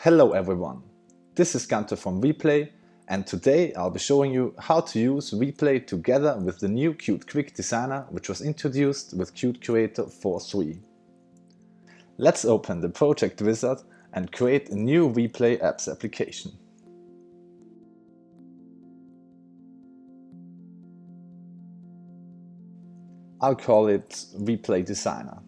Hello everyone, this is Gunther from Replay, and today I'll be showing you how to use Replay together with the new Qt Quick Designer, which was introduced with Qt Creator 4.3. Let's open the project wizard and create a new Replay apps application. I'll call it Replay Designer.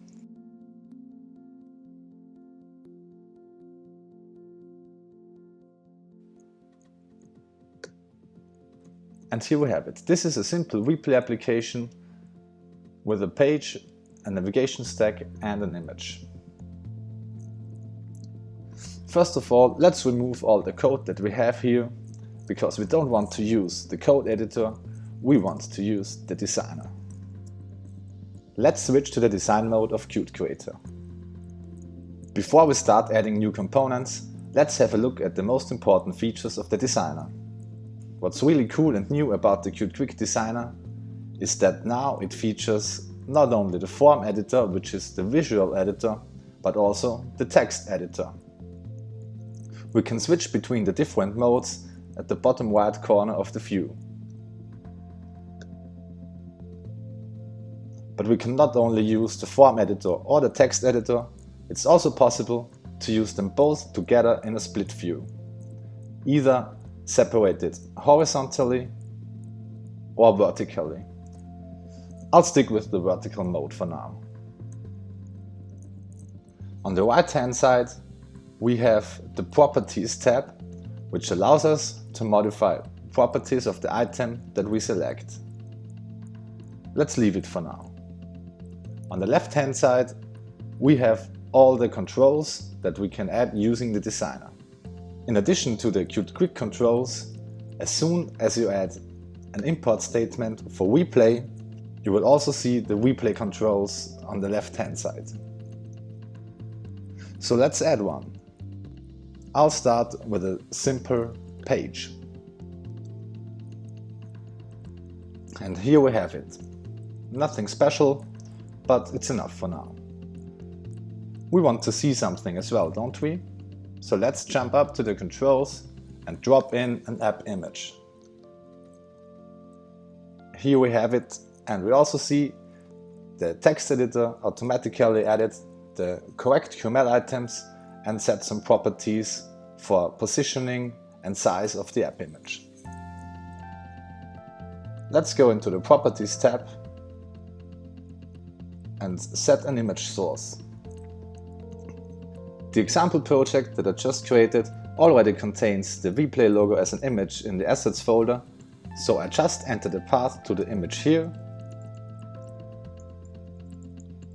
And here we have it. This is a simple replay application with a page, a navigation stack and an image. First of all, let's remove all the code that we have here, because we don't want to use the code editor, we want to use the designer. Let's switch to the design mode of Qt Creator. Before we start adding new components, let's have a look at the most important features of the designer. What's really cool and new about the Qt Quick Designer is that now it features not only the form editor, which is the visual editor, but also the text editor. We can switch between the different modes at the bottom right corner of the view. But we can not only use the form editor or the text editor, it's also possible to use them both together in a split view, either separated horizontally or vertically. I'll stick with the vertical mode for now. On the right hand side we have the Properties tab, which allows us to modify properties of the item that we select. Let's leave it for now. On the left hand side we have all the controls that we can add using the designer. In addition to the Qt Quick controls, as soon as you add an import statement for Replay, you will also see the Replay controls on the left hand side. So let's add one. I'll start with a simple page. And here we have it. Nothing special, but it's enough for now. We want to see something as well, don't we? So let's jump up to the controls and drop in an app image. Here we have it, and we also see the text editor automatically added the correct QML items and set some properties for positioning and size of the app image. Let's go into the Properties tab and set an image source. The example project that I just created already contains the Replay logo as an image in the Assets folder, so I just enter the path to the image here,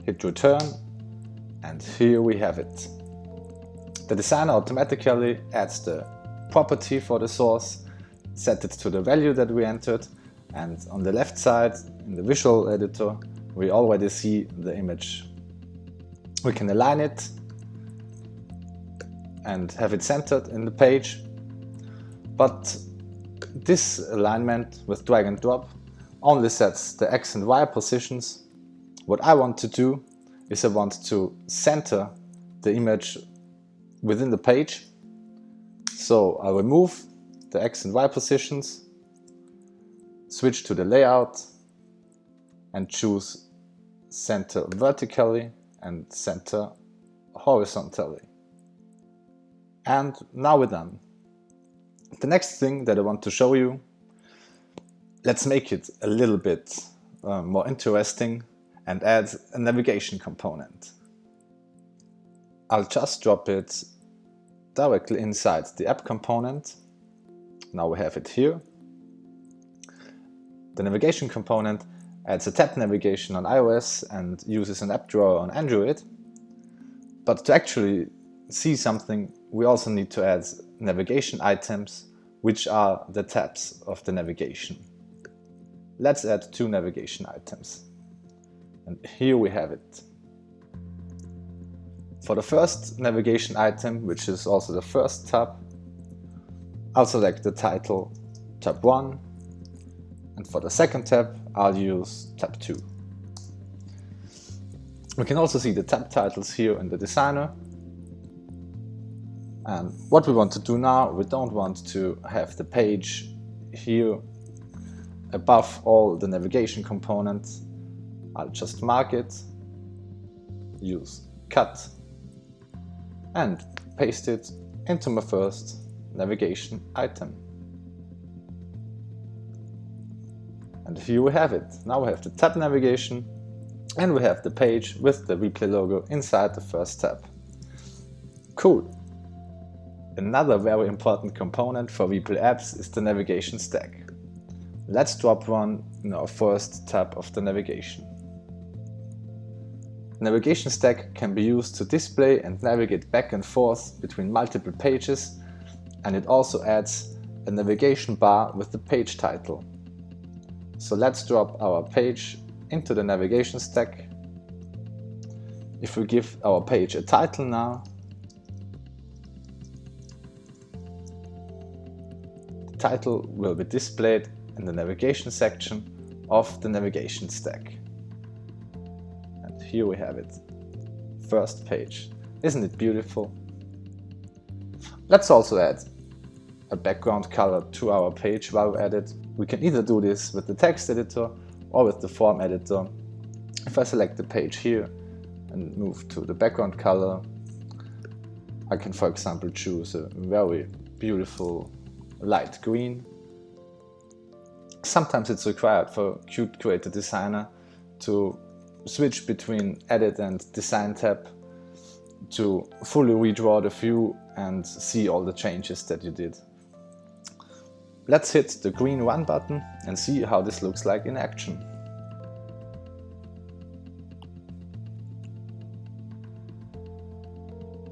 hit return, and here we have it. The designer automatically adds the property for the source, set it to the value that we entered, and on the left side in the visual editor we already see the image. We can align it and have it centered in the page, but this alignment with drag and drop only sets the X and Y positions. What I want to do is I want to center the image within the page, so I'll remove the X and Y positions, switch to the layout and choose center vertically and center horizontally. And now we're done. The next thing that I want to show you, let's make it a little bit more interesting and add a navigation component. I'll just drop it directly inside the app component. Now we have it here. The navigation component adds a tab navigation on iOS and uses an app drawer on Android. But to actually see something, we also need to add navigation items, which are the tabs of the navigation. Let's add two navigation items. And here we have it. For the first navigation item, which is also the first tab, I'll select the title tab 1, and for the second tab I'll use tab 2. We can also see the tab titles here in the designer. And what we want to do now, we don't want to have the page here above all the navigation components. I'll just mark it, use cut, and paste it into my first navigation item. And here we have it. Now we have the tab navigation and we have the page with the replay logo inside the first tab. Cool. Another very important component for replay apps is the navigation stack. Let's drop one in our first tab of the navigation. Navigation stack can be used to display and navigate back and forth between multiple pages, and it also adds a navigation bar with the page title. So let's drop our page into the navigation stack. If we give our page a title now, the title will be displayed in the navigation section of the navigation stack. And here we have it. First page. Isn't it beautiful? Let's also add a background color to our page while we edit. We can either do this with the text editor or with the form editor. If I select the page here and move to the background color, I can, for example, choose a very beautiful light green. Sometimes it's required for Qt Creator Designer to switch between Edit and Design tab to fully redraw the view and see all the changes that you did. Let's hit the green Run button and see how this looks like in action.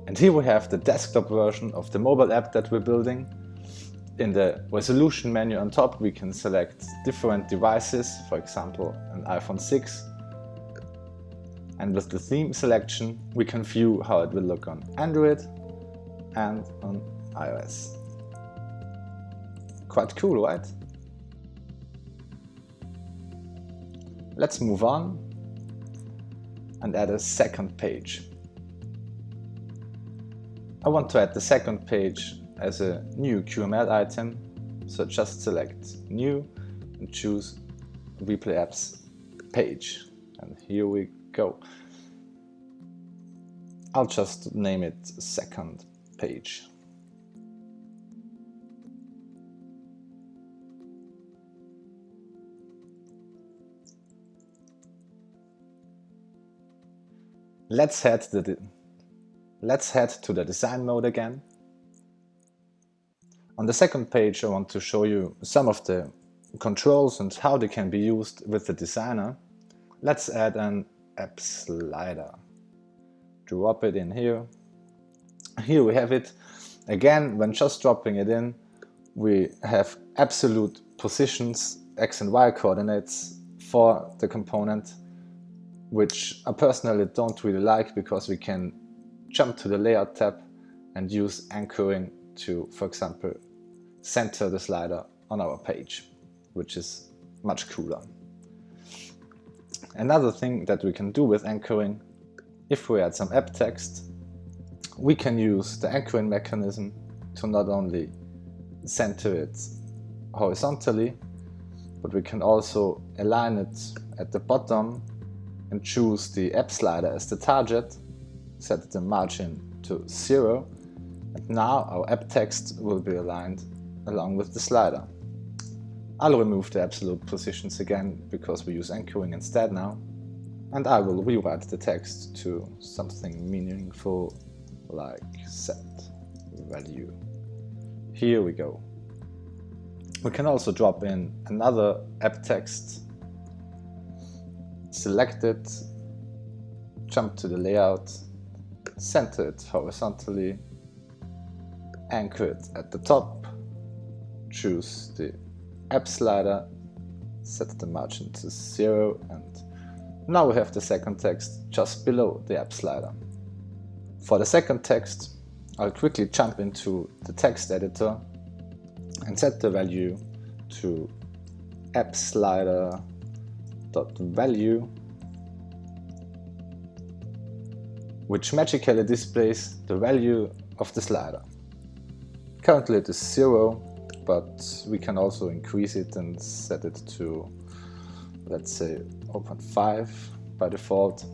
And here we have the desktop version of the mobile app that we're building. In the resolution menu on top, we can select different devices, for example, an iPhone 6. And with the theme selection, we can view how it will look on Android and on iOS. Quite cool, right? Let's move on and add a second page. I want to add the second page as a new QML item, so just select New and choose Replay Apps page. And here we go. I'll just name it second page. Let's head to the design mode again. On the second page, I want to show you some of the controls and how they can be used with the designer. Let's add an app slider. Drop it in here. Here we have it. Again, when just dropping it in, we have absolute positions, X and Y coordinates for the component, which I personally don't really like because we can jump to the Layout tab and use anchoring to, for example, center the slider on our page, which is much cooler. Another thing that we can do with anchoring, if we add some app text, we can use the anchoring mechanism to not only center it horizontally, but we can also align it at the bottom and choose the app slider as the target, set the margin to 0, and now our app text will be aligned along with the slider. I'll remove the absolute positions again because we use anchoring instead now, and I will rewrite the text to something meaningful like set value. Here we go. We can also drop in another app text, select it, jump to the layout, center it horizontally, anchor it at the top, choose the app slider, set the margin to 0, and now we have the second text just below the app slider. For the second text, I'll quickly jump into the text editor and set the value to app slider.value, which magically displays the value of the slider. Currently it is 0, but we can also increase it and set it to, let's say, 0.5 by default.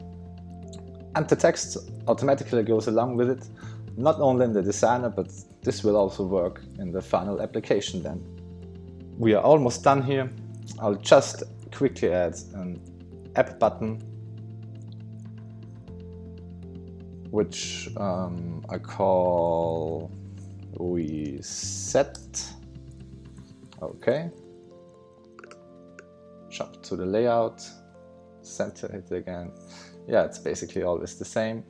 And the text automatically goes along with it, not only in the designer, but this will also work in the final application then. We are almost done here. I'll just quickly add an app button, which I call reset. Okay. Jump to the layout, center it again. Yeah, it's basically always the same.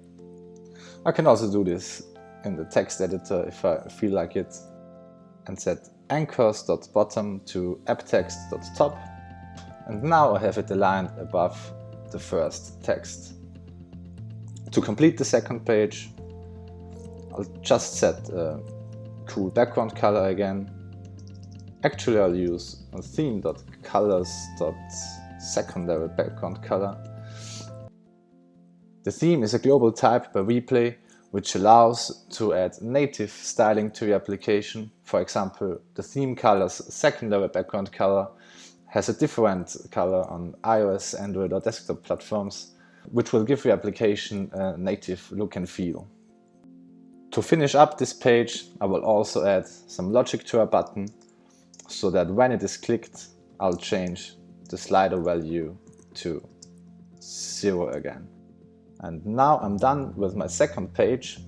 I can also do this in the text editor if I feel like it, and set anchors.bottom to apptext.top. And now I have it aligned above the first text. To complete the second page, I'll just set a cool background color again. Actually, I'll use a theme.colors.secondary background color. The theme is a global type by replay, which allows to add native styling to your application. For example, the theme color's secondary background color has a different color on iOS, Android or desktop platforms, which will give your application a native look and feel. To finish up this page, I will also add some logic to our button, so that when it is clicked, I'll change the slider value to 0 again. And now I'm done with my second page,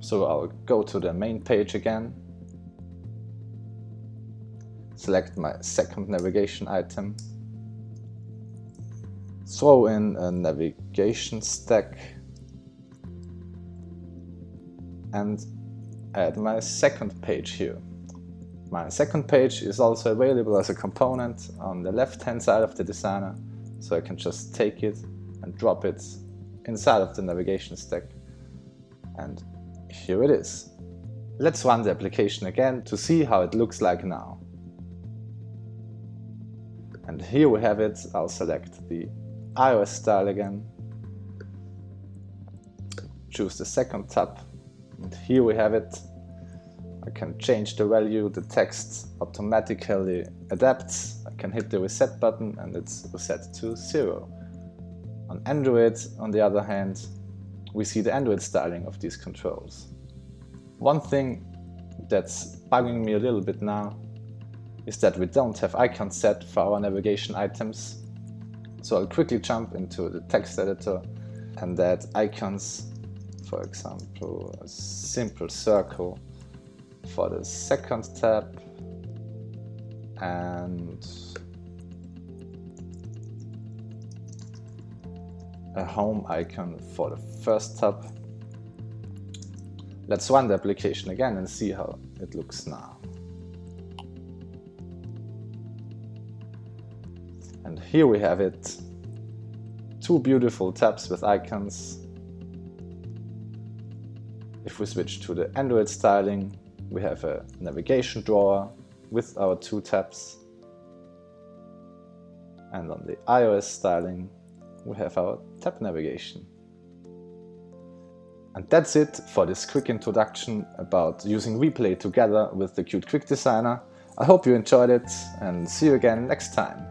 so I'll go to the main page again, select my second navigation item, throw in a navigation stack, and add my second page here. My second page is also available as a component on the left-hand side of the designer, so I can just take it and drop it inside of the navigation stack. And here it is. Let's run the application again to see how it looks like now. And here we have it. I'll select the iOS style again, choose the second tab, and here we have it. I can change the value, the text automatically adapts. I can hit the reset button and it's reset to 0. On Android, on the other hand, we see the Android styling of these controls. One thing that's bugging me a little bit now is that we don't have icons set for our navigation items. So I'll quickly jump into the text editor and add icons, for example, a simple circle for the second tab and a home icon for the first tab. Let's run the application again and see how it looks now. And here we have it. Two beautiful tabs with icons. If we switch to the Android styling, we have a navigation drawer with our two tabs. And on the iOS styling, we have our tab navigation. And that's it for this quick introduction about using replay together with the Qt Quick Designer. I hope you enjoyed it and see you again next time.